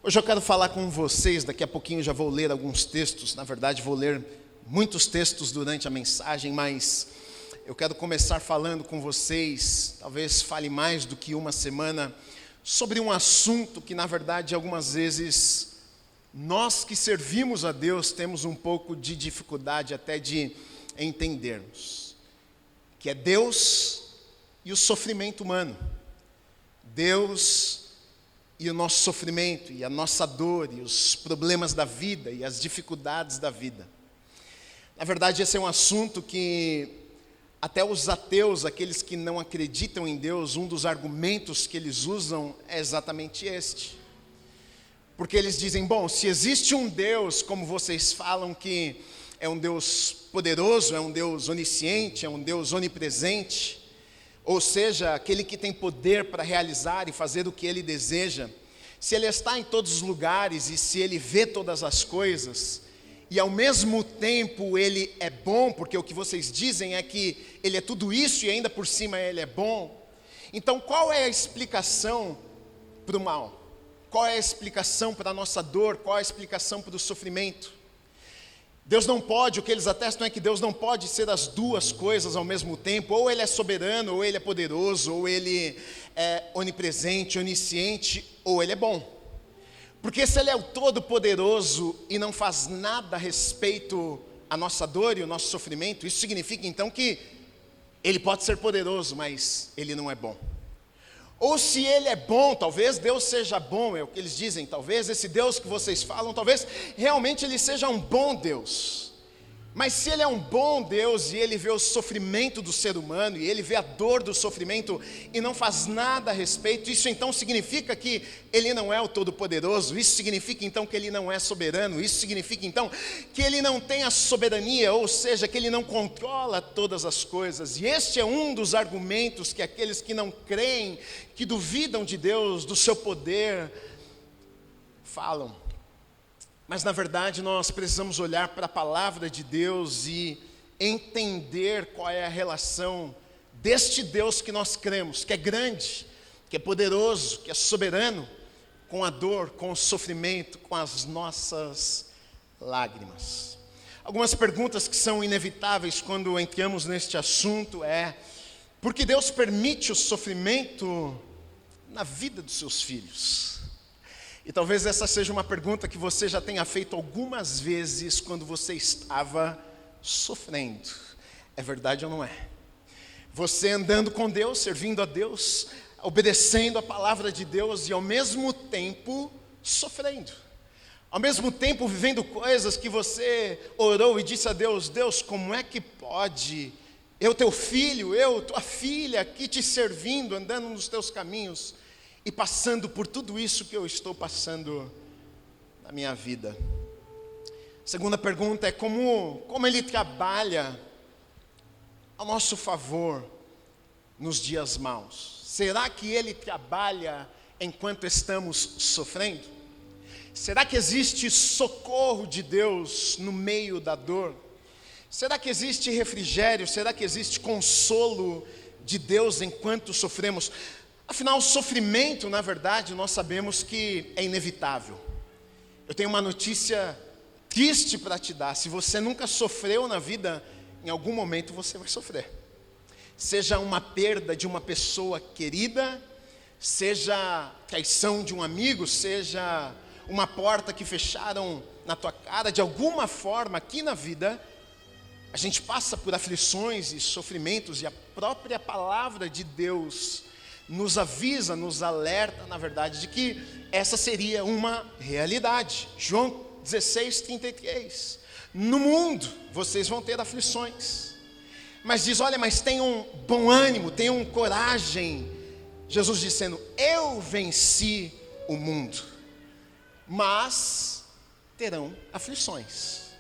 Hoje eu quero falar com vocês, daqui a pouquinho já vou ler alguns textos, na verdade vou ler muitos textos durante a mensagem, mas eu quero começar falando com vocês, talvez fale mais do que uma semana, sobre um assunto que na verdade algumas vezes nós que servimos a Deus temos um pouco de dificuldade até de entendermos, que é Deus e o sofrimento humano. Deus e o nosso sofrimento, e a nossa dor, e os problemas da vida, e as dificuldades da vida. Na verdade, esse é um assunto que até os ateus, aqueles que não acreditam em Deus, um dos argumentos que eles usam é exatamente este. Porque eles dizem, bom, se existe um Deus, como vocês falam, que é um Deus poderoso, é um Deus onisciente, é um Deus onipresente, ou seja, aquele que tem poder para realizar e fazer o que Ele deseja, se Ele está em todos os lugares e se Ele vê todas as coisas, e ao mesmo tempo Ele é bom, porque o que vocês dizem é que Ele é tudo isso e ainda por cima Ele é bom, então qual é a explicação para o mal? Qual é a explicação para a nossa dor? Qual é a explicação para o sofrimento? Deus não pode, o que eles atestam é que Deus não pode ser as duas coisas ao mesmo tempo, ou Ele é soberano, ou Ele é poderoso, ou Ele é onipresente, onisciente, ou Ele é bom. Porque se Ele é o todo-poderoso e não faz nada a respeito à nossa dor e ao nosso sofrimento, isso significa então que Ele pode ser poderoso, mas Ele não é bom. Ou se Ele é bom, talvez Deus seja bom, é o que eles dizem, talvez esse Deus que vocês falam, talvez realmente Ele seja um bom Deus. Mas se Ele é um bom Deus e Ele vê o sofrimento do ser humano, e Ele vê a dor do sofrimento e não faz nada a respeito, isso então significa que Ele não é o Todo-Poderoso, isso significa então que Ele não é soberano, isso significa então que Ele não tem a soberania, ou seja, que Ele não controla todas as coisas. E este é um dos argumentos que aqueles que não creem, que duvidam de Deus, do seu poder, falam. Mas na verdade nós precisamos olhar para a palavra de Deus e entender qual é a relação deste Deus que nós cremos, que é grande, que é poderoso, que é soberano, com a dor, com o sofrimento, com as nossas lágrimas. Algumas perguntas que são inevitáveis quando entramos neste assunto é: por que Deus permite o sofrimento na vida dos seus filhos? E talvez essa seja uma pergunta que você já tenha feito algumas vezes quando você estava sofrendo. É verdade ou não é? Você andando com Deus, servindo a Deus, obedecendo a palavra de Deus e ao mesmo tempo sofrendo. Ao mesmo tempo vivendo coisas que você orou e disse a Deus: Deus, como é que pode eu, teu filho, eu, tua filha, aqui te servindo, andando nos teus caminhos, e passando por tudo isso que eu estou passando na minha vida? Segunda pergunta é como Ele trabalha a nosso favor nos dias maus. Será que Ele trabalha enquanto estamos sofrendo? Será que existe socorro de Deus no meio da dor? Será que existe refrigério? Será que existe consolo de Deus enquanto sofremos? Afinal, o sofrimento, na verdade, nós sabemos que é inevitável. Eu tenho uma notícia triste para te dar. Se você nunca sofreu na vida, em algum momento você vai sofrer. Seja uma perda de uma pessoa querida, seja traição de um amigo, seja uma porta que fecharam na tua cara, de alguma forma aqui na vida, a gente passa por aflições e sofrimentos, e a própria palavra de Deus nos avisa, nos alerta, na verdade, de que essa seria uma realidade. João 16:33. No mundo vocês vão ter aflições, mas diz, olha, mas tenham bom ânimo, tenham coragem. Jesus dizendo, eu venci o mundo, mas terão aflições.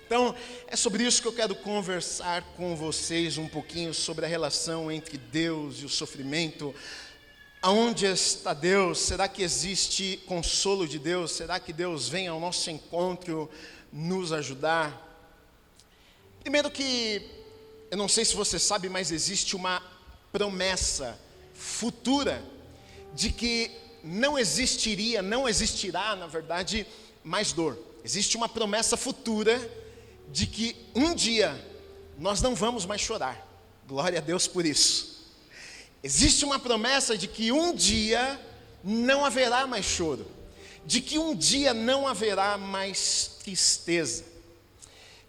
Então, é sobre isso que eu quero conversar com vocês um pouquinho, sobre a relação entre Deus e o sofrimento. Aonde está Deus? Será que existe consolo de Deus? Será que Deus vem ao nosso encontro nos ajudar? Primeiro que, eu não sei se você sabe, mas existe uma promessa futura de que não existirá, na verdade, mais dor. Existe uma promessa futura de que um dia nós não vamos mais chorar. Glória a Deus por isso. Existe uma promessa de que um dia não haverá mais choro, de que um dia não haverá mais tristeza.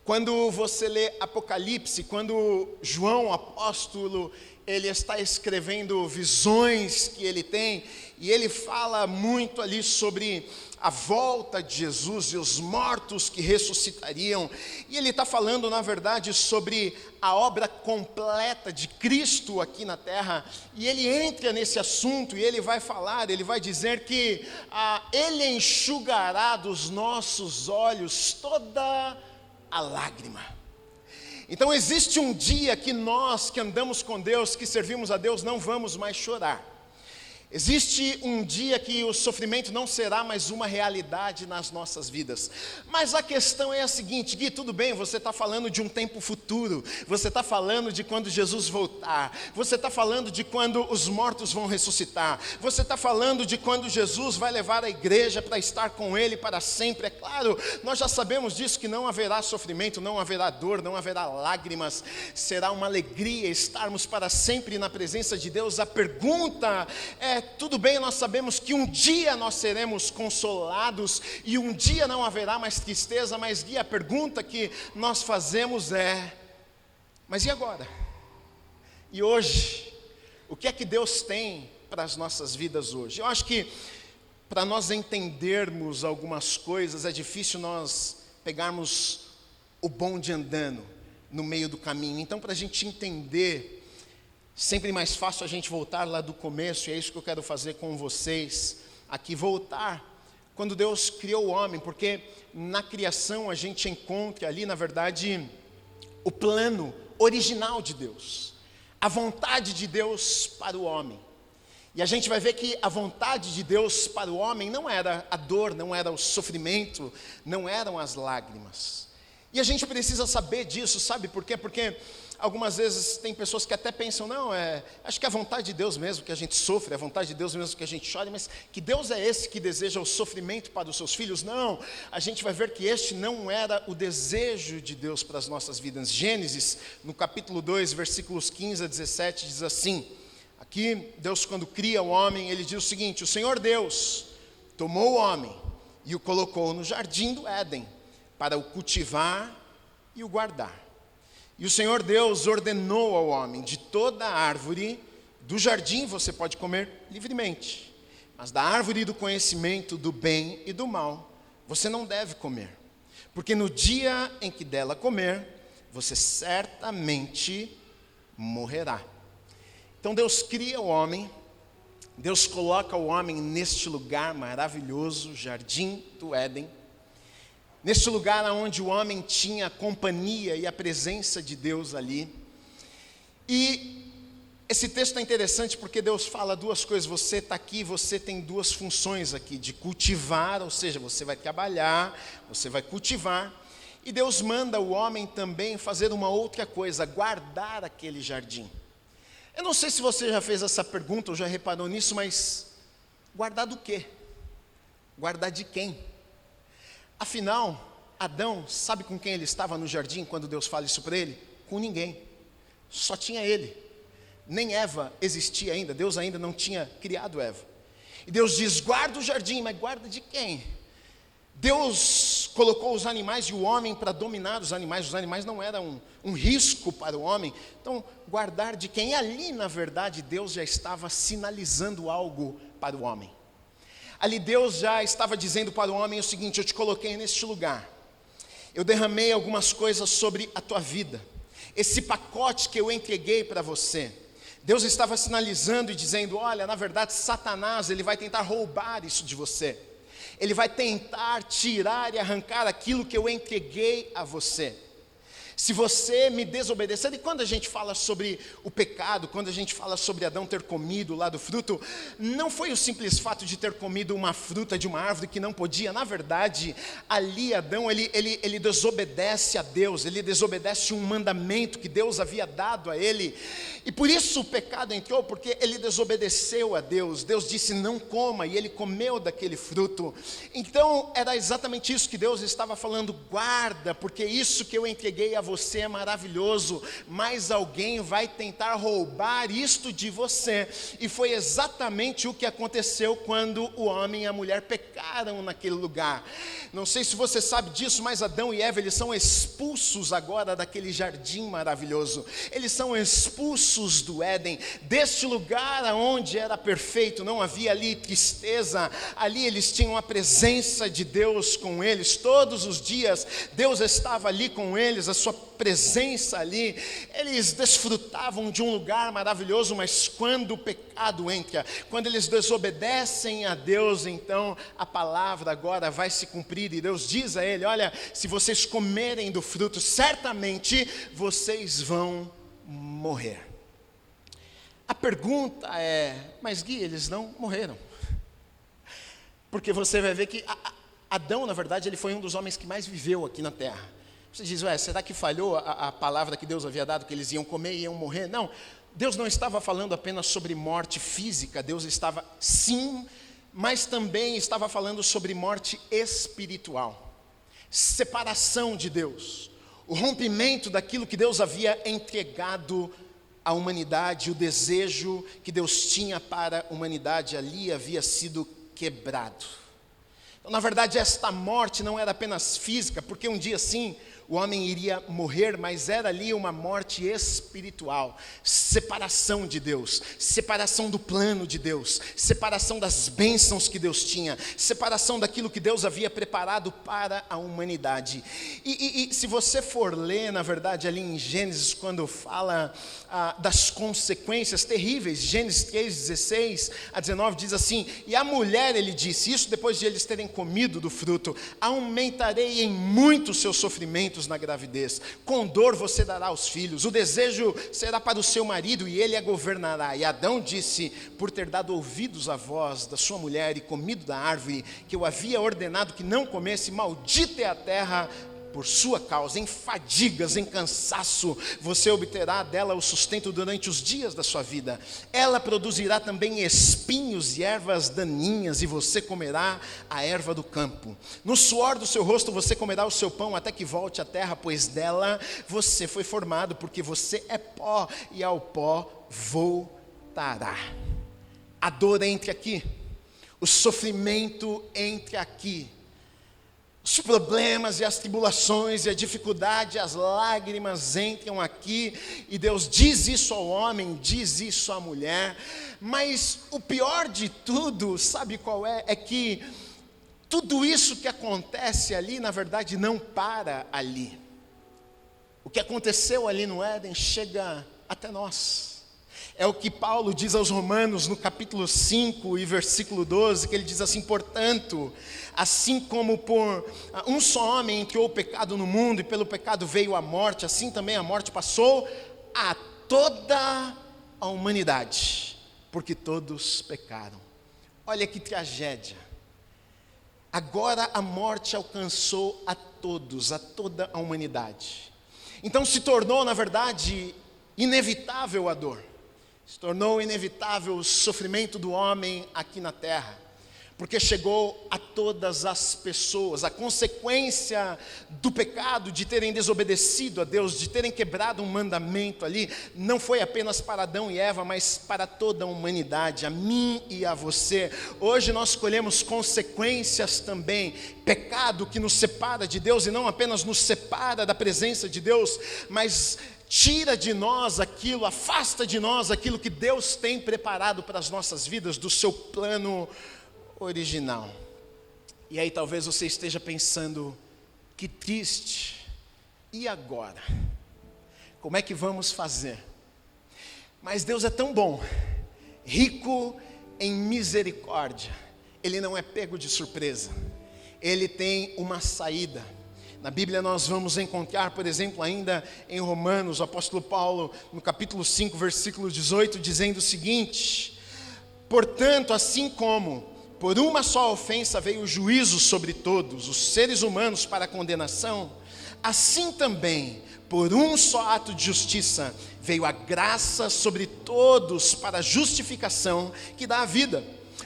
Quando você lê Apocalipse, quando João, apóstolo, ele está escrevendo visões que ele tem, e ele fala muito ali sobre a volta de Jesus e os mortos que ressuscitariam, e ele está falando, na verdade, sobre a obra completa de Cristo aqui na terra, e ele entra nesse assunto, e ele vai falar, ele vai dizer que ele enxugará dos nossos olhos toda a lágrima. Então existe um dia que nós que andamos com Deus, que servimos a Deus, não vamos mais chorar. Existe um dia que o sofrimento não será mais uma realidade nas nossas vidas. Mas a questão é a seguinte: Gui, tudo bem, você está falando de um tempo futuro, você está falando de quando Jesus voltar, você está falando de quando os mortos vão ressuscitar, você está falando de quando Jesus vai levar a igreja para estar com Ele para sempre. É claro, nós já sabemos disso, que não haverá sofrimento, não haverá dor, não haverá lágrimas, será uma alegria estarmos para sempre na presença de Deus. A pergunta é: tudo bem, nós sabemos que um dia nós seremos consolados e um dia não haverá mais tristeza, mas Gui, a pergunta que nós fazemos é: mas e agora? E hoje? O que é que Deus tem para as nossas vidas hoje? Eu acho que para nós entendermos algumas coisas é difícil nós pegarmos o bonde andando no meio do caminho. Então, para a gente entender, sempre mais fácil a gente voltar lá do começo, e é isso que eu quero fazer com vocês aqui, voltar quando Deus criou o homem, porque na criação a gente encontra ali, na verdade, o plano original de Deus, a vontade de Deus para o homem. E a gente vai ver que a vontade de Deus para o homem não era a dor, não era o sofrimento, não eram as lágrimas. E a gente precisa saber disso, sabe por quê? Porque algumas vezes tem pessoas que até pensam: não, acho que é a vontade de Deus mesmo que a gente sofre, é a vontade de Deus mesmo que a gente chore, mas que Deus é esse que deseja o sofrimento para os seus filhos? Não, a gente vai ver que este não era o desejo de Deus para as nossas vidas. Gênesis, no capítulo 2, versículos 15 a 17, diz assim, aqui Deus, quando cria o homem, ele diz o seguinte: o Senhor Deus tomou o homem e o colocou no jardim do Éden para o cultivar e o guardar. E o Senhor Deus ordenou ao homem: de toda a árvore do jardim você pode comer livremente, mas da árvore do conhecimento do bem e do mal você não deve comer, porque no dia em que dela comer, você certamente morrerá. Então Deus cria o homem, Deus coloca o homem neste lugar maravilhoso, jardim do Éden, neste lugar onde o homem tinha a companhia e a presença de Deus ali. E esse texto é interessante porque Deus fala duas coisas: você está aqui, você tem duas funções aqui, de cultivar, ou seja, você vai trabalhar, você vai cultivar, e Deus manda o homem também fazer uma outra coisa: guardar aquele jardim. Eu não sei se você já fez essa pergunta ou já reparou nisso, mas guardar do quê? Guardar de quem? Afinal, Adão, sabe com quem ele estava no jardim quando Deus fala isso para ele? Com ninguém, só tinha ele. Nem Eva existia ainda, Deus ainda não tinha criado Eva. E Deus diz: guarda o jardim, mas guarda de quem? Deus colocou os animais e o homem para dominar os animais não eram um risco para o homem. Então, guardar de quem? E ali, na verdade, Deus já estava sinalizando algo para o homem. Ali Deus já estava dizendo para o homem o seguinte: eu te coloquei neste lugar, eu derramei algumas coisas sobre a tua vida, esse pacote que eu entreguei para você. Deus estava sinalizando e dizendo: olha, na verdade Satanás, ele vai tentar roubar isso de você, ele vai tentar tirar e arrancar aquilo que eu entreguei a você. Se você me desobedecer, e quando a gente fala sobre o pecado, quando a gente fala sobre Adão ter comido lá do fruto, não foi o simples fato de ter comido uma fruta de uma árvore que não podia. Na verdade, ali Adão, ele desobedece a Deus, ele desobedece um mandamento que Deus havia dado a ele. E por isso o pecado entrou, porque ele desobedeceu a Deus. Deus disse não coma, e ele comeu daquele fruto. Então era exatamente isso que Deus estava falando: guarda, porque isso que eu entreguei a você é maravilhoso, mas alguém vai tentar roubar isto de você. E foi exatamente o que aconteceu quando o homem e a mulher pecaram naquele lugar. Não sei se você sabe disso, mas Adão e Eva, eles são expulsos agora daquele jardim maravilhoso. Eles são expulsos do Éden, deste lugar onde era perfeito, não havia ali tristeza. Ali eles tinham a presença de Deus com eles, todos os dias Deus estava ali com eles, a sua presença ali. Eles desfrutavam de um lugar maravilhoso, mas quando o pecado entra, quando eles desobedecem a Deus, então a palavra agora vai se cumprir, e Deus diz a ele: olha, se vocês comerem do fruto, certamente vocês vão morrer. A pergunta é: mas Gui, eles não morreram? Porque você vai ver que Adão, na verdade, ele foi um dos homens que mais viveu aqui na terra. Você diz: será que falhou a palavra que Deus havia dado, que eles iam comer e iam morrer? Não, Deus não estava falando apenas sobre morte física. Deus estava, sim, mas também estava falando sobre morte espiritual, separação de Deus, o rompimento daquilo que Deus havia entregado à humanidade. O desejo que Deus tinha para a humanidade ali havia sido quebrado. Então, na verdade, esta morte não era apenas física, porque um dia sim o homem iria morrer, mas era ali uma morte espiritual, separação de Deus, separação do plano de Deus, separação das bênçãos que Deus tinha, separação daquilo que Deus havia preparado para a humanidade. E se você for ler, na verdade, ali em Gênesis, quando fala das consequências terríveis, Gênesis 3:16-19 diz assim: e a mulher, ele disse, isso depois de eles terem comido do fruto: aumentarei em muito os seus sofrimentos na gravidez, com dor você dará aos filhos, o desejo será para o seu marido e ele a governará. E Adão disse: por ter dado ouvidos à voz da sua mulher e comido da árvore que eu havia ordenado que não comesse, maldita é a terra por sua causa, em fadigas, em cansaço, você obterá dela o sustento durante os dias da sua vida. Ela produzirá também espinhos e ervas daninhas, e você comerá a erva do campo. No suor do seu rosto você comerá o seu pão, até que volte à terra, pois dela você foi formado, porque você é pó, e ao pó voltará. A dor entre aqui, o sofrimento entre aqui, os problemas e as tribulações e a dificuldade, as lágrimas entram aqui, e Deus diz isso ao homem, diz isso à mulher. Mas o pior de tudo, sabe qual é? É que tudo isso que acontece ali, na verdade, não para ali. O que aconteceu ali no Éden chega até nós. É o que Paulo diz aos Romanos no capítulo 5 e versículo 12, que ele diz assim: portanto, assim como por um só homem entrou o pecado no mundo, e pelo pecado veio a morte, assim também a morte passou a toda a humanidade, porque todos pecaram. Olha que tragédia. Agora a morte alcançou a todos, a toda a humanidade. Então se tornou, na verdade, inevitável a dor. Se tornou inevitável o sofrimento do homem aqui na terra, porque chegou a todas as pessoas. A consequência do pecado, de terem desobedecido a Deus, de terem quebrado um mandamento ali, não foi apenas para Adão e Eva, mas para toda a humanidade, a mim e a você. Hoje nós colhemos consequências também. Pecado que nos separa de Deus, e não apenas nos separa da presença de Deus, mas tira de nós aquilo, afasta de nós aquilo que Deus tem preparado para as nossas vidas, do seu plano original. E aí talvez você esteja pensando: que triste, e agora? Como é que vamos fazer? Mas Deus é tão bom, rico em misericórdia, Ele não é pego de surpresa, Ele tem uma saída. Na Bíblia nós vamos encontrar, por exemplo, ainda em Romanos, o apóstolo Paulo, no capítulo 5, versículo 18, dizendo o seguinte: portanto, assim como por uma só ofensa veio o juízo sobre todos os seres humanos para a condenação, assim também, por um só ato de justiça, veio a graça sobre todos para a justificação que dá a vida.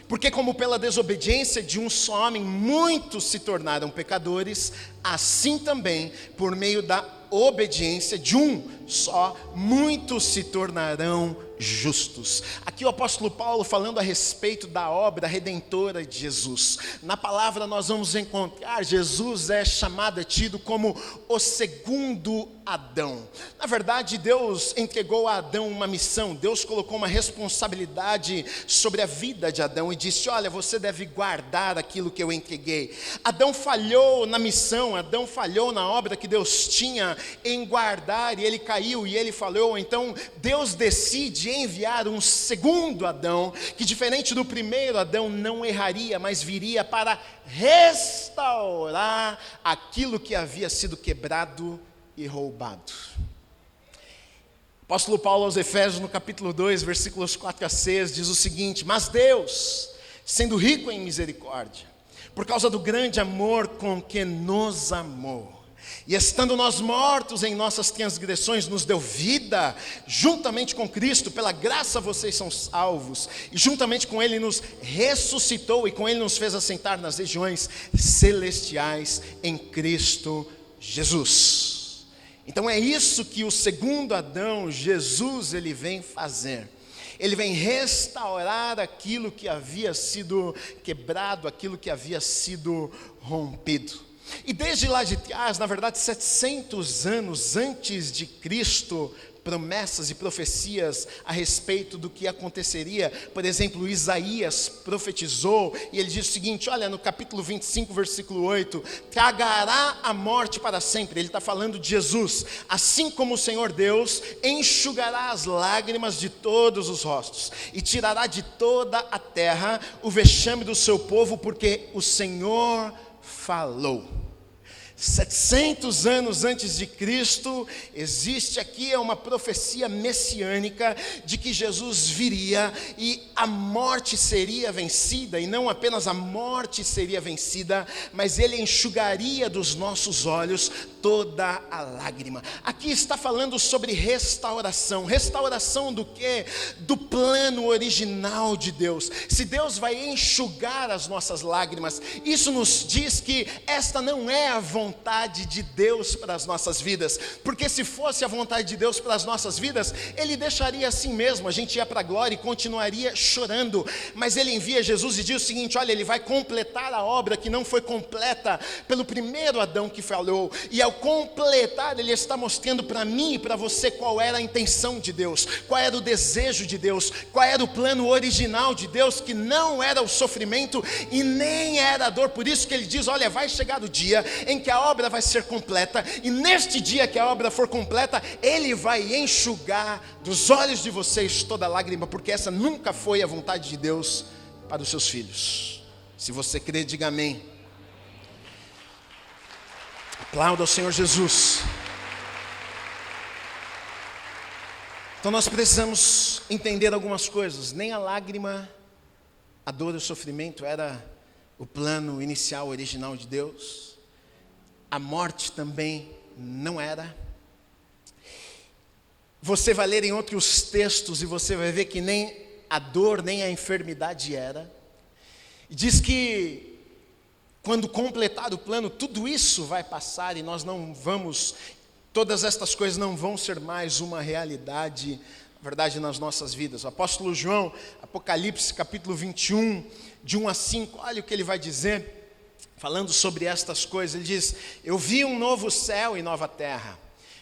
Porque como pela desobediência de um só homem muitos se tornaram pecadores, assim também, por meio da obediência de um só, muitos se tornarão justos. Aqui o apóstolo Paulo falando a respeito da obra redentora de Jesus. Na palavra nós vamos encontrar, Jesus é chamado, é tido como o segundo Adão. Na verdade, Deus entregou a Adão uma missão. Deus colocou uma responsabilidade sobre a vida de Adão e disse: olha, você deve guardar aquilo que eu entreguei. Adão falhou na missão, Adão falhou na obra que Deus tinha em guardar, e ele caiu e ele falhou. Então Deus decide enviar um segundo Adão, que diferente do primeiro Adão não erraria, mas viria para restaurar aquilo que havia sido quebrado e roubado. Apóstolo Paulo aos Efésios, no capítulo 2, versículos 4 a 6, diz o seguinte: mas Deus, sendo rico em misericórdia, por causa do grande amor com que nos amou, e estando nós mortos em nossas transgressões, nos deu vida, juntamente com Cristo, pela graça vocês são salvos, e juntamente com Ele nos ressuscitou, e com Ele nos fez assentar nas regiões celestiais em Cristo Jesus. Então é isso que o segundo Adão, Jesus, ele vem fazer. Ele vem restaurar aquilo que havia sido quebrado, aquilo que havia sido rompido. E desde lá de trás, na verdade 700 anos antes de Cristo, promessas e profecias a respeito do que aconteceria. Por exemplo, Isaías profetizou e ele diz o seguinte, olha, no capítulo 25, versículo 8, tragará a morte para sempre. Ele está falando de Jesus. Assim como o Senhor Deus enxugará as lágrimas de todos os rostos e tirará de toda a terra o vexame do seu povo, porque o Senhor falou. 700 anos antes de Cristo, existe aqui uma profecia messiânica de que Jesus viria e a morte seria vencida, e não apenas a morte seria vencida, mas Ele enxugaria dos nossos olhos toda a lágrima. Aqui está falando sobre restauração. Restauração do quê? Do plano original de Deus. Se Deus vai enxugar as nossas lágrimas, isso nos diz que esta não é a vontade de Deus para as nossas vidas, porque se fosse a vontade de Deus para as nossas vidas, Ele deixaria assim mesmo, a gente ia para a glória e continuaria chorando, mas Ele envia Jesus e diz o seguinte, olha, Ele vai completar a obra que não foi completa pelo primeiro Adão que falhou, e ao completar, Ele está mostrando para mim e para você qual era a intenção de Deus, qual era o desejo de Deus, qual era o plano original de Deus, que não era o sofrimento e nem era a dor. Por isso que Ele diz, olha, vai chegar o dia em que a obra vai ser completa, e neste dia que a obra for completa, Ele vai enxugar dos olhos de vocês toda lágrima, porque essa nunca foi a vontade de Deus para os seus filhos. Se você crê, diga amém. Aplauda ao Senhor Jesus. Então nós precisamos entender algumas coisas. Nem a lágrima, a dor e o sofrimento era o plano inicial, original de Deus. A morte também não era. Você vai ler em outros textos e você vai ver que nem a dor, nem a enfermidade era. E diz que quando completar o plano, tudo isso vai passar e nós não vamos, todas estas coisas não vão ser mais uma realidade, na verdade, nas nossas vidas. O apóstolo João, Apocalipse capítulo 21, de 1 a 5, olha o que ele vai dizer, falando sobre estas coisas. Ele diz, eu vi um novo céu e nova terra,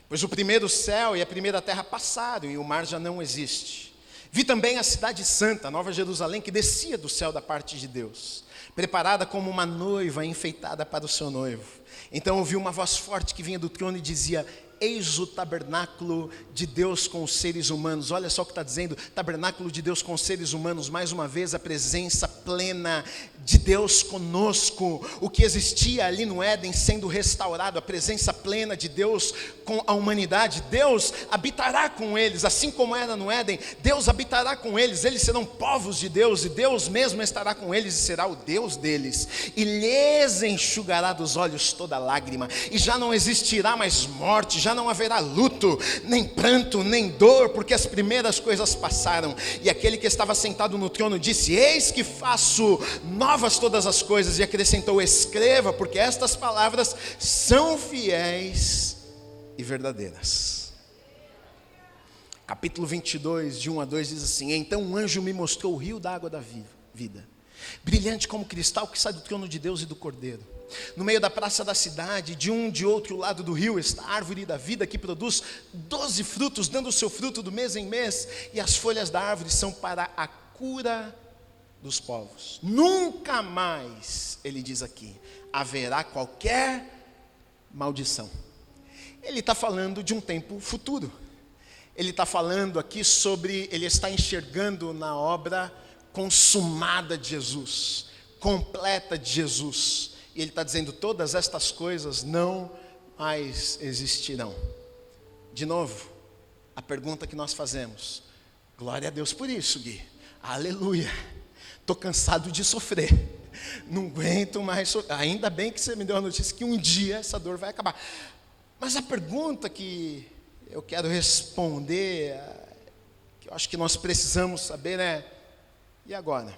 pois o primeiro céu e a primeira terra passaram e o mar já não existe. Vi também a cidade santa, a Nova Jerusalém, que descia do céu da parte de Deus, preparada como uma noiva enfeitada para o seu noivo. Então ouvi uma voz forte que vinha do trono e dizia, eis o tabernáculo de Deus com os seres humanos. Olha só o que está dizendo, tabernáculo de Deus com os seres humanos. Mais uma vez a presença plena de Deus conosco. O que existia ali no Éden sendo restaurado, a presença plena de Deus com a humanidade. Deus habitará com eles, assim como era no Éden. Deus habitará com eles, eles serão povos de Deus, e Deus mesmo estará com eles e será o Deus deles, e lhes enxugará dos olhos toda lágrima, e já não existirá mais morte, já não haverá luto, nem pranto, nem dor, porque as primeiras coisas passaram. E aquele que estava sentado no trono disse: eis que faço novas todas as coisas, e acrescentou: escreva, porque estas palavras são fiéis e verdadeiras. Capítulo 22, de 1 a 2 diz assim: então um anjo me mostrou o rio da água da vida, brilhante como cristal, que sai do trono de Deus e do Cordeiro. No meio da praça da cidade, de um de outro lado do rio, está a árvore da vida, que produz 12 frutos, dando o seu fruto do mês em mês, e as folhas da árvore são para a cura dos povos. Nunca mais, ele diz aqui, haverá qualquer maldição. Ele está falando de um tempo futuro. Ele está falando aqui sobre, ele está enxergando na obra consumada de Jesus, completa de Jesus. E ele está dizendo: todas estas coisas não mais existirão. De novo, a pergunta que nós fazemos: glória a Deus por isso, Gui, aleluia, estou cansado de sofrer, não aguento mais sofrer. Ainda bem que você me deu a notícia que um dia essa dor vai acabar. Mas a pergunta que eu quero responder, que eu acho que nós precisamos saber é: e agora?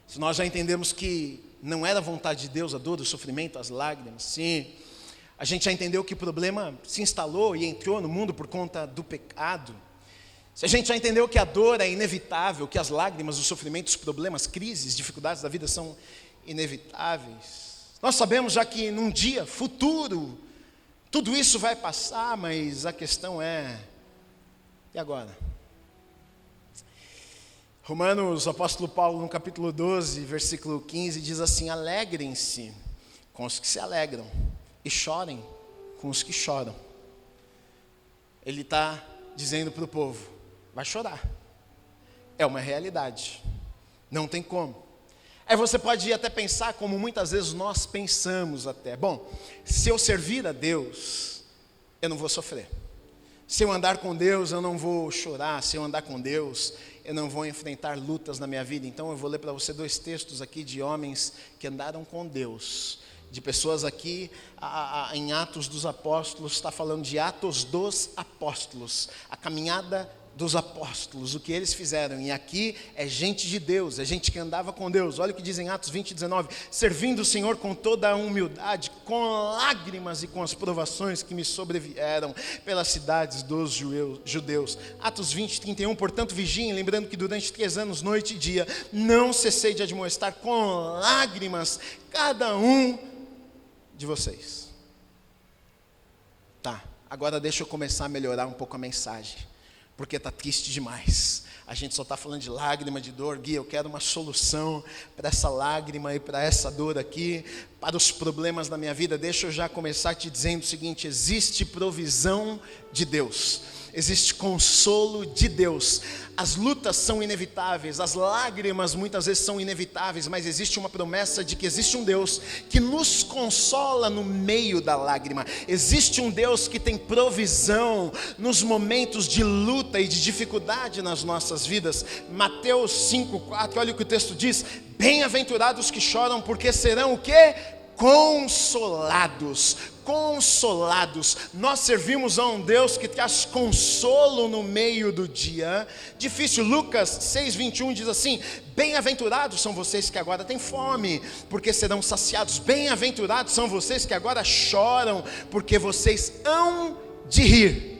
Se nós já entendemos que não era a vontade de Deus a dor, o sofrimento, as lágrimas, sim, a gente já entendeu que o problema se instalou e entrou no mundo por conta do pecado. Se a gente já entendeu que a dor é inevitável, que as lágrimas, os sofrimentos, os problemas, crises, dificuldades da vida são inevitáveis, nós sabemos já que num dia futuro tudo isso vai passar, mas a questão é: e agora? Romanos, o apóstolo Paulo, no capítulo 12, versículo 15, diz assim: alegrem-se com os que se alegram, e chorem com os que choram. Ele está dizendo para o povo: vai chorar, é uma realidade, não tem como. Aí você pode até pensar, como muitas vezes nós pensamos até: bom, se eu servir a Deus, eu não vou sofrer. Se eu andar com Deus, eu não vou chorar. Se eu andar com Deus, eu não vou enfrentar lutas na minha vida. Então eu vou ler para você 2 textos aqui de homens que andaram com Deus, de pessoas aqui em Atos dos Apóstolos. Está falando de Atos dos Apóstolos, a caminhada dos apóstolos, o que eles fizeram. E aqui é gente de Deus, é gente que andava com Deus. Olha o que diz em Atos 20, 19: servindo o Senhor com toda a humildade, com lágrimas e com as provações que me sobrevieram pelas cidades dos judeus. Atos 20, 31: portanto vigiem, lembrando que durante 3 anos, noite e dia, não cessei de admoestar com lágrimas cada um de vocês. Tá, agora deixa eu começar a melhorar um pouco a mensagem, porque está triste demais. A gente só está falando de lágrima, de dor. Gui, eu quero uma solução para essa lágrima e para essa dor aqui, para os problemas da minha vida. Deixa eu já começar te dizendo o seguinte: existe provisão de Deus, existe consolo de Deus. As lutas são inevitáveis, as lágrimas muitas vezes são inevitáveis, mas existe uma promessa de que existe um Deus que nos consola no meio da lágrima. Existe um Deus que tem provisão nos momentos de luta e de dificuldade nas nossas vidas. Mateus 5:4, olha o que o texto diz: bem-aventurados que choram, porque serão o quê? Consolados. Consolados. Nós servimos a um Deus que traz consolo no meio do dia difícil. Lucas 6:21 diz assim: bem-aventurados são vocês que agora têm fome, porque serão saciados. Bem-aventurados são vocês que agora choram, porque vocês hão de rir.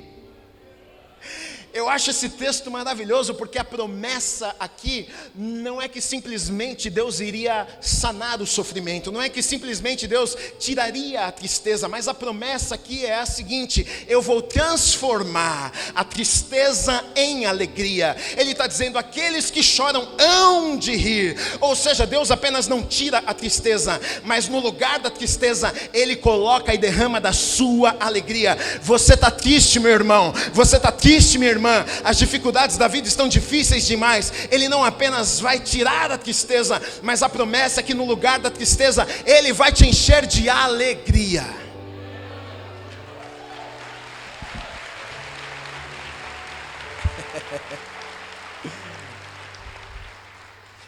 Eu acho esse texto maravilhoso, porque a promessa aqui não é que simplesmente Deus iria sanar o sofrimento, não é que simplesmente Deus tiraria a tristeza, mas a promessa aqui é a seguinte: eu vou transformar a tristeza em alegria. Ele está dizendo: aqueles que choram hão de rir. Ou seja, Deus apenas não tira a tristeza, mas no lugar da tristeza Ele coloca e derrama da sua alegria. Você está triste, meu irmão, você está triste, minha irmã, as dificuldades da vida estão difíceis demais. Ele não apenas vai tirar a tristeza, mas a promessa é que no lugar da tristeza Ele vai te encher de alegria.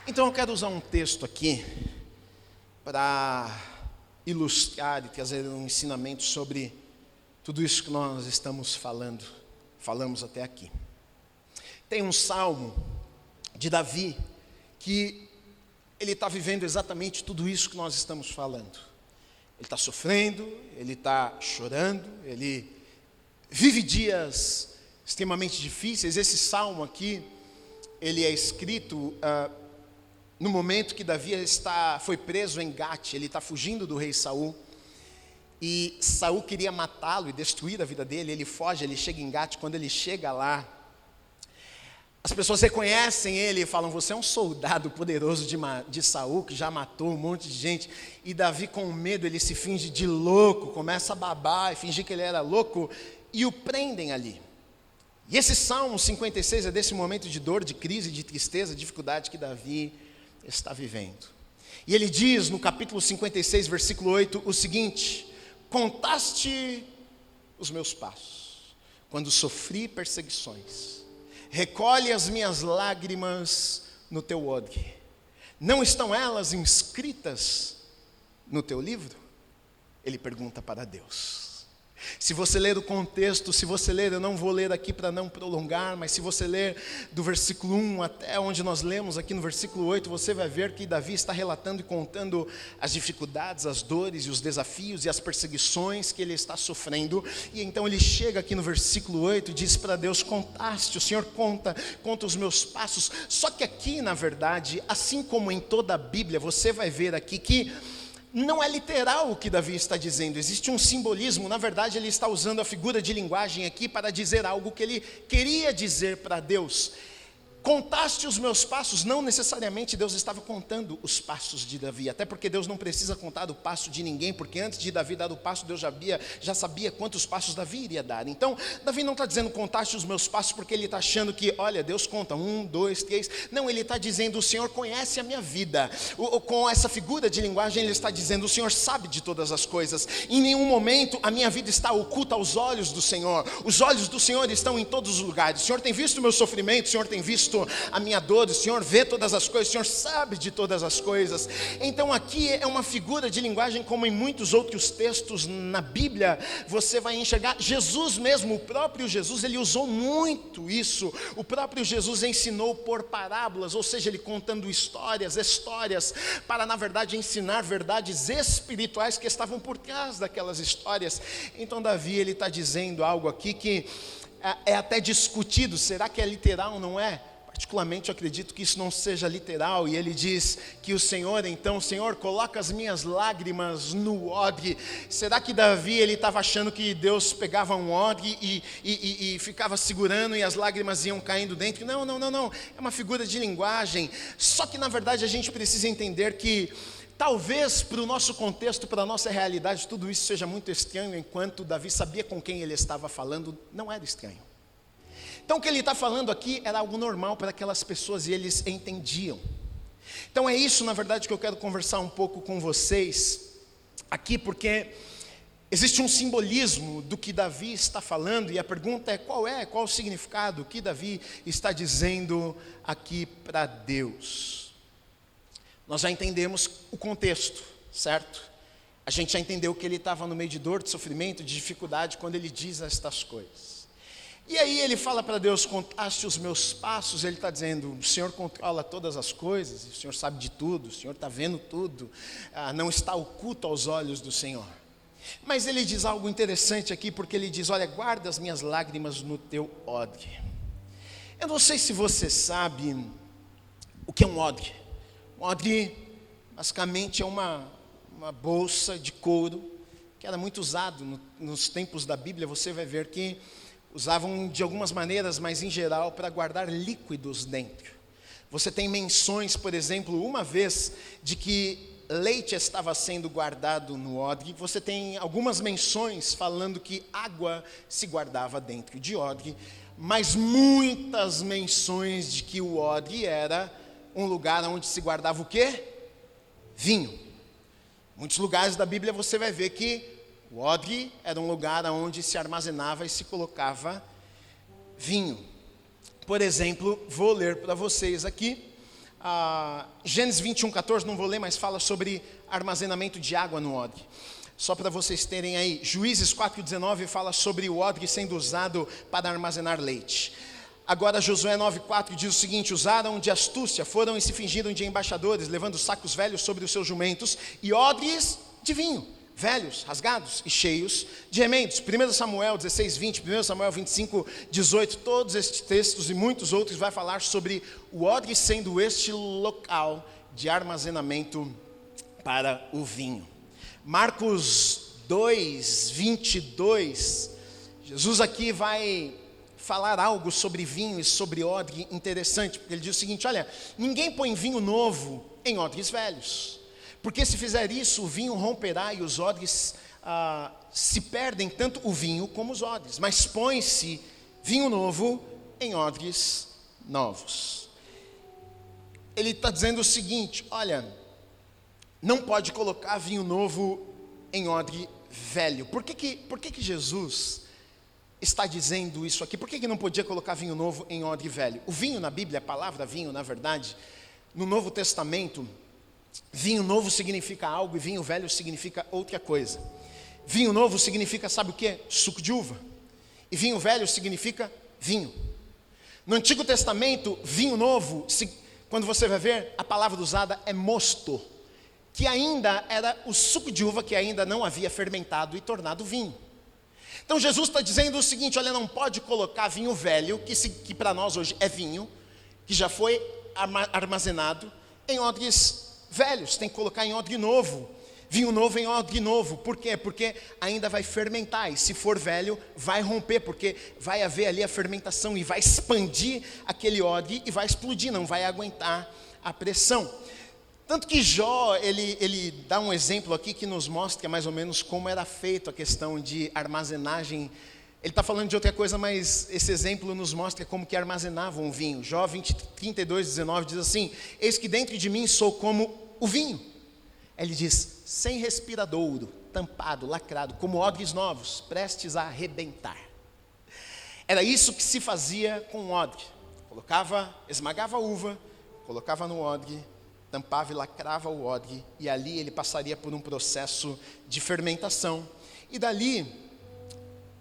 Então eu quero usar um texto aqui para ilustrar e trazer um ensinamento sobre tudo isso que nós estamos falamos até aqui. Tem um salmo de Davi que ele está vivendo exatamente tudo isso que nós estamos falando. Ele está sofrendo, ele está chorando, ele vive dias extremamente difíceis. Esse salmo aqui, ele é escrito no momento que Davi foi preso em Gate. Ele está fugindo do rei Saul, e Saul queria matá-lo e destruir a vida dele. Ele foge, ele chega em Gate. Quando ele chega lá, as pessoas reconhecem ele e falam: você é um soldado poderoso de Saul, que já matou um monte de gente. E Davi, com medo, ele se finge de louco, começa a babar e fingir que ele era louco, e o prendem ali. E esse Salmo 56 é desse momento de dor, de crise, de tristeza, dificuldade que Davi está vivendo. E ele diz no capítulo 56, versículo 8, o seguinte: contaste os meus passos, quando sofri perseguições. Recolhe as minhas lágrimas no teu odre. Não estão elas inscritas no teu livro? Ele pergunta para Deus. Se você ler o contexto, se você ler, eu não vou ler aqui para não prolongar, mas se você ler do versículo 1 até onde nós lemos aqui no versículo 8, você vai ver que Davi está relatando e contando as dificuldades, as dores e os desafios e as perseguições que ele está sofrendo. E então ele chega aqui no versículo 8 e diz para Deus: contaste, o Senhor conta os meus passos. Só que aqui, na verdade, assim como em toda a Bíblia, você vai ver aqui que não é literal o que Davi está dizendo, existe um simbolismo. Na verdade, ele está usando a figura de linguagem aqui para dizer algo que ele queria dizer para Deus. Contaste os meus passos. Não necessariamente Deus estava contando os passos de Davi, até porque Deus não precisa contar o passo de ninguém, porque antes de Davi dar o passo, Deus já sabia quantos passos Davi iria dar. Então, Davi não está dizendo contaste os meus passos porque ele está achando que, olha, Deus conta 1, 2, 3. Não, ele está dizendo: o Senhor conhece a minha vida. Com essa figura de linguagem, ele está dizendo: o Senhor sabe de todas as coisas. Em nenhum momento a minha vida está oculta aos olhos do Senhor. Os olhos do Senhor estão em todos os lugares. O Senhor tem visto o meu sofrimento, o Senhor tem visto a minha dor, o Senhor vê todas as coisas, o Senhor sabe de todas as coisas. Então aqui é uma figura de linguagem, como em muitos outros textos na Bíblia, você vai enxergar. Jesus mesmo, o próprio Jesus, ele usou muito isso. O próprio Jesus ensinou por parábolas, ou seja, ele contando histórias, para na verdade ensinar verdades espirituais que estavam por trás daquelas histórias. Então Davi, ele está dizendo algo aqui que é até discutido: será que é literal ou não é? Particularmente eu acredito que isso não seja literal. E ele diz que o Senhor, então, Senhor, coloca as minhas lágrimas no odre. Será que Davi, ele estava achando que Deus pegava um odre e ficava segurando e as lágrimas iam caindo dentro? Não, é uma figura de linguagem. Só que na verdade a gente precisa entender que talvez para o nosso contexto, para a nossa realidade, tudo isso seja muito estranho. Enquanto Davi sabia com quem ele estava falando, não era estranho. Então o que ele está falando aqui era algo normal para aquelas pessoas e eles entendiam. Então é isso, na verdade, que eu quero conversar um pouco com vocês aqui, porque existe um simbolismo do que Davi está falando, e a pergunta é: qual o significado que Davi está dizendo aqui para Deus? Nós já entendemos o contexto, certo? A gente já entendeu que ele estava no meio de dor, de sofrimento, de dificuldade, quando ele diz estas coisas. E aí ele fala para Deus: contaste os meus passos. Ele está dizendo: o Senhor controla todas as coisas, o Senhor sabe de tudo, o Senhor está vendo tudo, não está oculto aos olhos do Senhor. Mas ele diz algo interessante aqui, porque ele diz: olha, guarda as minhas lágrimas no teu odre. Eu não sei se você sabe o que é um odre. Um odre, basicamente, é uma bolsa de couro que era muito usado nos tempos da Bíblia. Você vai ver que usavam de algumas maneiras, mas em geral para guardar líquidos dentro. Você tem menções, por exemplo, uma vez de que leite estava sendo guardado no odre. Você tem algumas menções falando que água se guardava dentro de odre, mas muitas menções de que o odre era um lugar onde se guardava o quê? Vinho. Muitos lugares da Bíblia você vai ver que o odre era um lugar onde se armazenava e se colocava vinho. Por exemplo, vou ler para vocês aqui, Gênesis 21:14, não vou ler, mas fala sobre armazenamento de água no odre. Só para vocês terem aí, Juízes 4:19 fala sobre o odre sendo usado para armazenar leite. Agora Josué 9:4 diz o seguinte: usaram de astúcia, foram e se fingiram de embaixadores, levando sacos velhos sobre os seus jumentos e odres de vinho, velhos, rasgados e cheios de remendos. 1 Samuel 16:20, 1 Samuel 25:18, todos estes textos e muitos outros vai falar sobre o odre sendo este local de armazenamento para o vinho. Marcos 2:22, Jesus aqui vai falar algo sobre vinho e sobre odre interessante, porque ele diz o seguinte: olha, ninguém põe vinho novo em odres velhos, porque se fizer isso, o vinho romperá e os odres se perdem, tanto o vinho como os odres, mas põe-se vinho novo em odres novos. Ele está dizendo o seguinte: olha, não pode colocar vinho novo em odre velho. Por que Jesus está dizendo isso aqui? Por que não podia colocar vinho novo em odre velho? O vinho na Bíblia, a palavra vinho, na verdade, no Novo Testamento, vinho novo significa algo e vinho velho significa outra coisa. Vinho novo significa, sabe o que? Suco de uva. E vinho velho significa vinho. No Antigo Testamento, vinho novo, quando você vai ver, a palavra usada é mosto, que ainda era o suco de uva que ainda não havia fermentado e tornado vinho. Então Jesus está dizendo o seguinte: olha, não pode colocar vinho velho, que para nós hoje é vinho, que já foi armazenado, em odres velhos. Tem que colocar em odre novo, vinho novo em odre novo. Por quê? Porque ainda vai fermentar, e se for velho, vai romper, porque vai haver ali a fermentação, e vai expandir aquele odre, e vai explodir, não vai aguentar a pressão. Tanto que Jó, ele dá um exemplo aqui que nos mostra mais ou menos como era feito a questão de armazenagem. Ele está falando de outra coisa, mas esse exemplo nos mostra como que armazenavam o vinho. Jó 32:19 diz assim: eis que dentro de mim sou como o vinho. Ele diz: sem respiradouro, tampado, lacrado, como odres novos, prestes a arrebentar. Era isso que se fazia com o odre. Esmagava a uva, colocava no odre, tampava e lacrava o odre, e ali ele passaria por um processo de fermentação. E dali,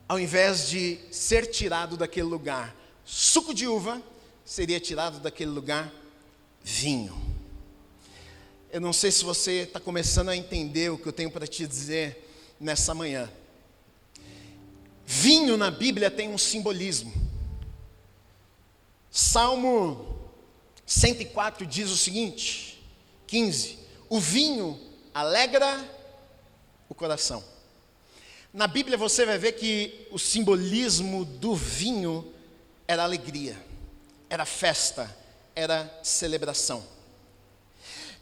ao invés de ser tirado daquele lugar suco de uva, seria tirado daquele lugar vinho. Eu não sei se você está começando a entender o que eu tenho para te dizer nessa manhã. Vinho na Bíblia tem um simbolismo. Salmo 104 diz o seguinte, 15: o vinho alegra o coração. Na Bíblia você vai ver que o simbolismo do vinho era alegria, era festa, era celebração.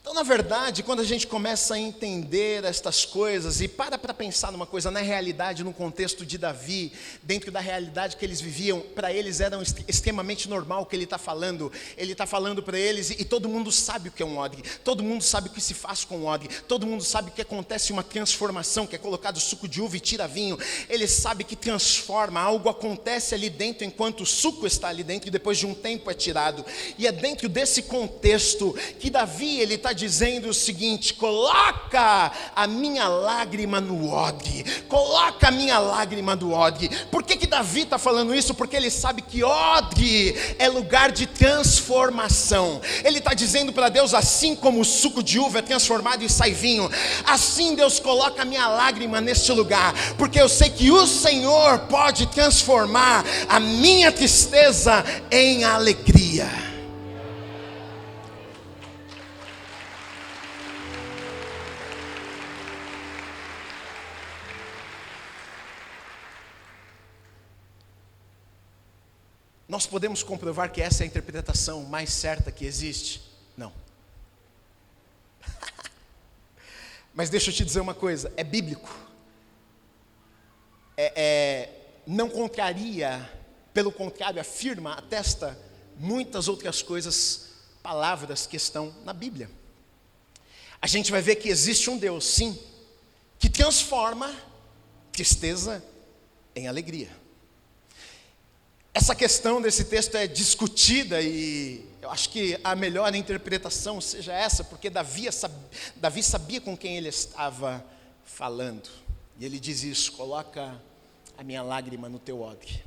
Então, na verdade, quando a gente começa a entender estas coisas e para pensar numa coisa, na realidade, no contexto de Davi, dentro da realidade que eles viviam, para eles era extremamente normal o que ele está falando. Ele está falando para eles e todo mundo sabe o que é um odre, todo mundo sabe o que se faz com um odre, todo mundo sabe que acontece uma transformação, que é colocado suco de uva e tira vinho. Ele sabe que transforma, algo acontece ali dentro enquanto o suco está ali dentro e depois de um tempo é tirado. E é dentro desse contexto que Davi, ele está está dizendo o seguinte: coloca a minha lágrima no odre, coloca a minha lágrima no odre. Por que Davi está falando isso? Porque ele sabe que odre é lugar de transformação. Ele está dizendo para Deus: assim como o suco de uva é transformado e sai vinho, assim Deus coloca a minha lágrima neste lugar, porque eu sei que o Senhor pode transformar a minha tristeza em alegria. Nós podemos comprovar que essa é a interpretação mais certa que existe? Não. Mas deixa eu te dizer uma coisa, é bíblico. Não contraria, pelo contrário, afirma, atesta muitas outras coisas, palavras que estão na Bíblia. A gente vai ver que existe um Deus, sim, que transforma tristeza em alegria. Essa questão desse texto é discutida e eu acho que a melhor interpretação seja essa, porque Davi sabia com quem ele estava falando. E ele diz isso: coloca a minha lágrima no teu odre.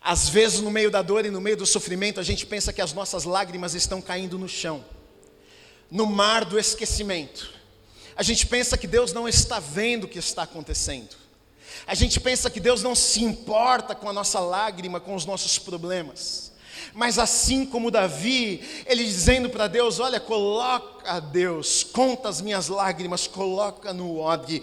Às vezes no meio da dor e no meio do sofrimento a gente pensa que as nossas lágrimas estão caindo no chão, no mar do esquecimento. A gente pensa que Deus não está vendo o que está acontecendo. A gente pensa que Deus não se importa com a nossa lágrima, com os nossos problemas. Mas assim como Davi, ele dizendo para Deus: olha, coloca, Deus, conta as minhas lágrimas, coloca no odre.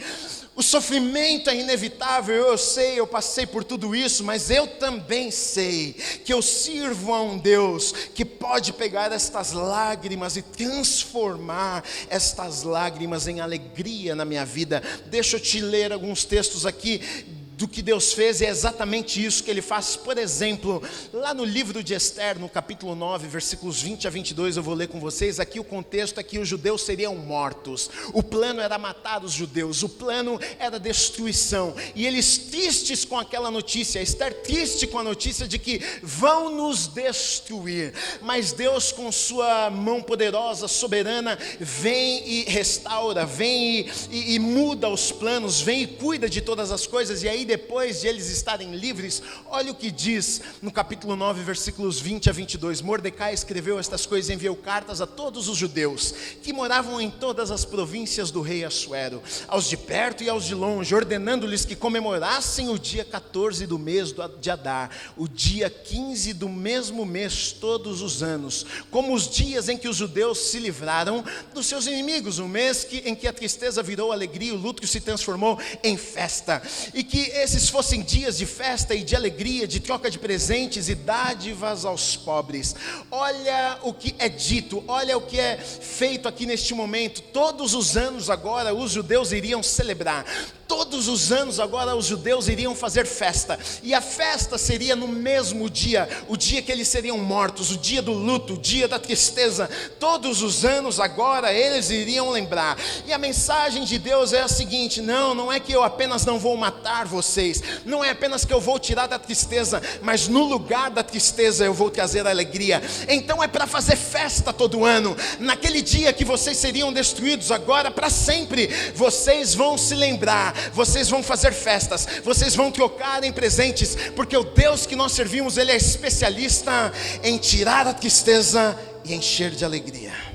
O sofrimento é inevitável, eu sei, eu passei por tudo isso, mas eu também sei que eu sirvo a um Deus que pode pegar estas lágrimas e transformar estas lágrimas em alegria na minha vida. Deixa eu te ler alguns textos aqui do que Deus fez, e é exatamente isso que Ele faz. Por exemplo, lá no livro de Esther, no capítulo 9, versículos 20 a 22, eu vou ler com vocês. Aqui o contexto é que os judeus seriam mortos, o plano era matar os judeus, o plano era destruição, e eles tristes com aquela notícia, Esther triste com a notícia de que vão nos destruir, mas Deus com sua mão poderosa, soberana, vem e restaura, vem e muda os planos, vem e cuida de todas as coisas. E aí, depois de eles estarem livres, olha o que diz no capítulo 9, versículos 20 a 22. Mordecai escreveu estas coisas e enviou cartas a todos os judeus que moravam em todas as províncias do rei Assuero, aos de perto e aos de longe, ordenando-lhes que comemorassem o dia 14 do mês de Adar, o dia 15 do mesmo mês todos os anos, como os dias em que os judeus se livraram dos seus inimigos, o mês em que a tristeza virou alegria, o luto se transformou em festa, e que esses fossem dias de festa e de alegria, de troca de presentes e dádivas aos pobres. Olha o que é dito, olha o que é feito aqui neste momento. Todos os anos agora os judeus iriam celebrar, todos os anos agora os judeus iriam fazer festa, e a festa seria no mesmo dia, o dia que eles seriam mortos, o dia do luto, o dia da tristeza. Todos os anos agora eles iriam lembrar, e a mensagem de Deus é a seguinte: não é que eu apenas não vou matar vocês, não é apenas que eu vou tirar da tristeza, mas no lugar da tristeza eu vou trazer a alegria. Então é para fazer festa todo ano, naquele dia que vocês seriam destruídos, agora para sempre, vocês vão se lembrar, vocês vão fazer festas, vocês vão trocar em presentes, porque o Deus que nós servimos, Ele é especialista em tirar a tristeza e encher de alegria.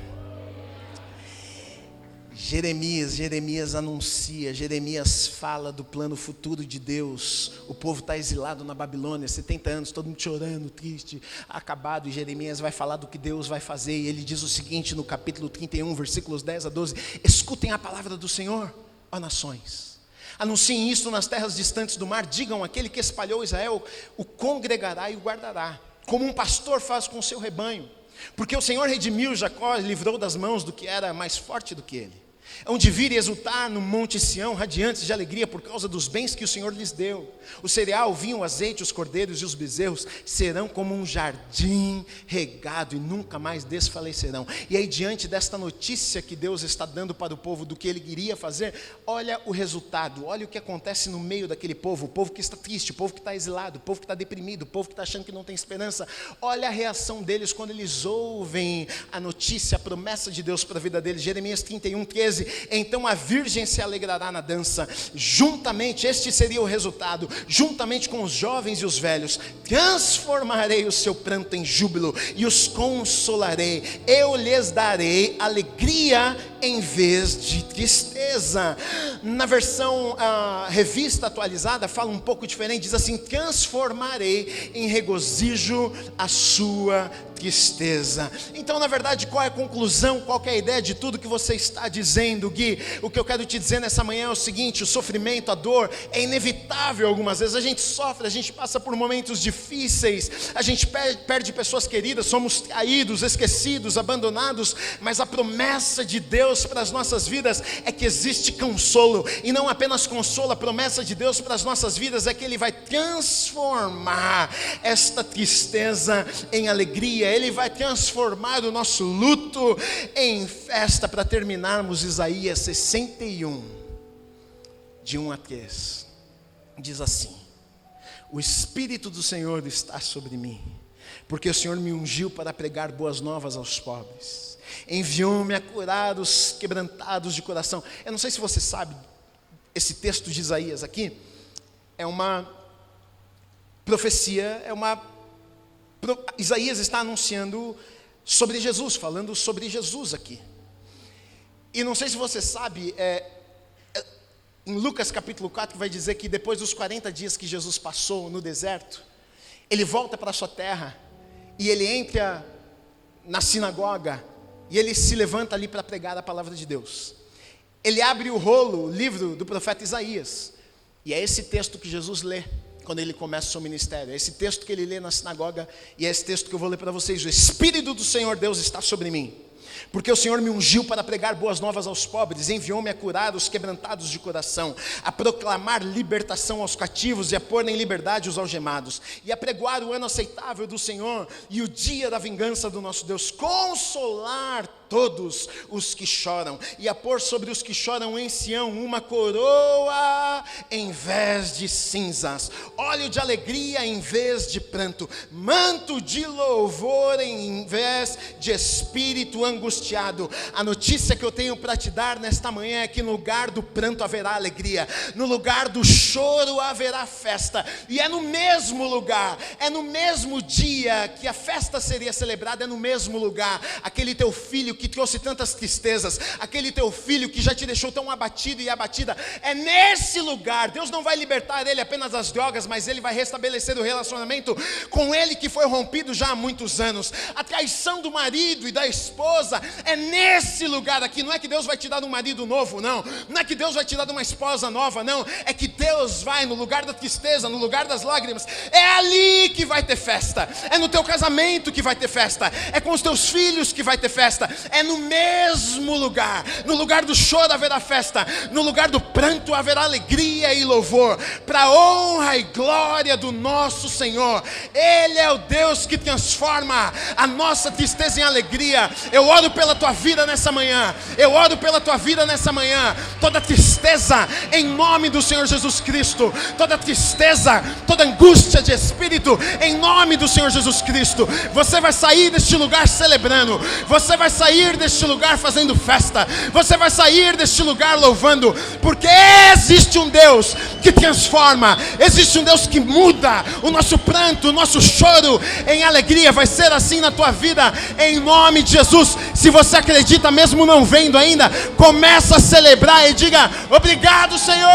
Jeremias anuncia, Jeremias fala do plano futuro de Deus. O povo está exilado na Babilônia, 70 anos, todo mundo chorando, triste, acabado, e Jeremias vai falar do que Deus vai fazer, e ele diz o seguinte no capítulo 31, versículos 10 a 12, escutem a palavra do Senhor, ó nações, anunciem isso nas terras distantes do mar, digam: aquele que espalhou Israel o congregará e o guardará, como um pastor faz com o seu rebanho, porque o Senhor redimiu Jacó, livrou das mãos do que era mais forte do que ele. hão de vir e exultar no monte Sião, radiantes de alegria por causa dos bens que o Senhor lhes deu. O cereal, o vinho, o azeite, os cordeiros e os bezerros serão como um jardim regado e nunca mais desfalecerão. E aí, diante desta notícia que Deus está dando para o povo do que Ele iria fazer, olha o resultado, olha o que acontece no meio daquele povo, o povo que está triste, o povo que está exilado, o povo que está deprimido, o povo que está achando que não tem esperança. Olha a reação deles quando eles ouvem a notícia, a promessa de Deus para a vida deles. Jeremias 31:13. Então a virgem se alegrará na dança, juntamente, este seria o resultado, juntamente com os jovens e os velhos, transformarei o seu pranto em júbilo e os consolarei, eu lhes darei alegria em vez de tristeza. Na versão revista atualizada fala um pouco diferente, diz assim: transformarei em regozijo a sua tristeza. Então, na verdade, qual é a conclusão, qual é a ideia de tudo que você está dizendo, Gui? O que eu quero te dizer nessa manhã é o seguinte: o sofrimento, a dor é inevitável. Algumas vezes a gente sofre, a gente passa por momentos difíceis, a gente perde pessoas queridas, somos traídos, esquecidos, abandonados, mas a promessa de Deus para as nossas vidas é que existe consolo, e não apenas consolo. A promessa de Deus para as nossas vidas é que Ele vai transformar esta tristeza em alegria, Ele vai transformar o nosso luto em festa. Para terminarmos, Isaías 61, de 1 a 3, diz assim: o Espírito do Senhor está sobre mim, porque o Senhor me ungiu para pregar boas novas aos pobres, enviou-me a curar os quebrantados de coração. Eu não sei se você sabe, esse texto de Isaías aqui é uma profecia, Isaías está anunciando sobre Jesus, falando sobre Jesus aqui. E não sei se você sabe, em Lucas capítulo 4 vai dizer que depois dos 40 dias que Jesus passou no deserto, Ele volta para a sua terra, e Ele entra na sinagoga, e Ele se levanta ali para pregar a palavra de Deus. Ele abre o rolo, o livro do profeta Isaías, e é esse texto que Jesus lê quando Ele começa o seu ministério. É esse texto que Ele lê na sinagoga, e é esse texto que eu vou ler para vocês: o Espírito do Senhor Deus está sobre mim, porque o Senhor me ungiu para pregar boas novas aos pobres, enviou-me a curar os quebrantados de coração, a proclamar libertação aos cativos e a pôr em liberdade os algemados, e a pregoar o ano aceitável do Senhor e o dia da vingança do nosso Deus, consolar todos os que choram, e a pôr sobre os que choram em Sião uma coroa em vez de cinzas, óleo de alegria em vez de pranto, manto de louvor em vez de espírito angustiado. A notícia que eu tenho para te dar nesta manhã é que no lugar do pranto haverá alegria, no lugar do choro haverá festa, e é no mesmo lugar, é no mesmo dia que a festa seria celebrada, é no mesmo lugar. Aquele teu filho que trouxe tantas tristezas, aquele teu filho que já te deixou tão abatido e abatida, é nesse lugar. Deus não vai libertar ele apenas das drogas, mas Ele vai restabelecer o relacionamento com ele que foi rompido já há muitos anos. A traição do marido e da esposa é nesse lugar aqui. Não é que Deus vai te dar um marido novo, não é que Deus vai te dar uma esposa nova, não, é que Deus vai no lugar da tristeza, no lugar das lágrimas, é ali que vai ter festa, é no teu casamento que vai ter festa, é com os teus filhos que vai ter festa, é no mesmo lugar. No lugar do choro haverá festa, no lugar do pranto haverá alegria e louvor, para a honra e glória do nosso Senhor. Ele é o Deus que transforma a nossa tristeza em alegria. Eu oro pela tua vida nessa manhã, eu oro pela tua vida nessa manhã. Toda tristeza, em nome do Senhor Jesus Cristo, toda tristeza, toda angústia de espírito, em nome do Senhor Jesus Cristo, você vai sair deste lugar celebrando, você vai sair deste lugar fazendo festa, você vai sair deste lugar louvando, porque existe um Deus que transforma, existe um Deus que muda o nosso pranto, o nosso choro em alegria. Vai ser assim na tua vida, em nome de Jesus. Se você acredita, mesmo não vendo ainda, começa a celebrar e diga: obrigado, Senhor.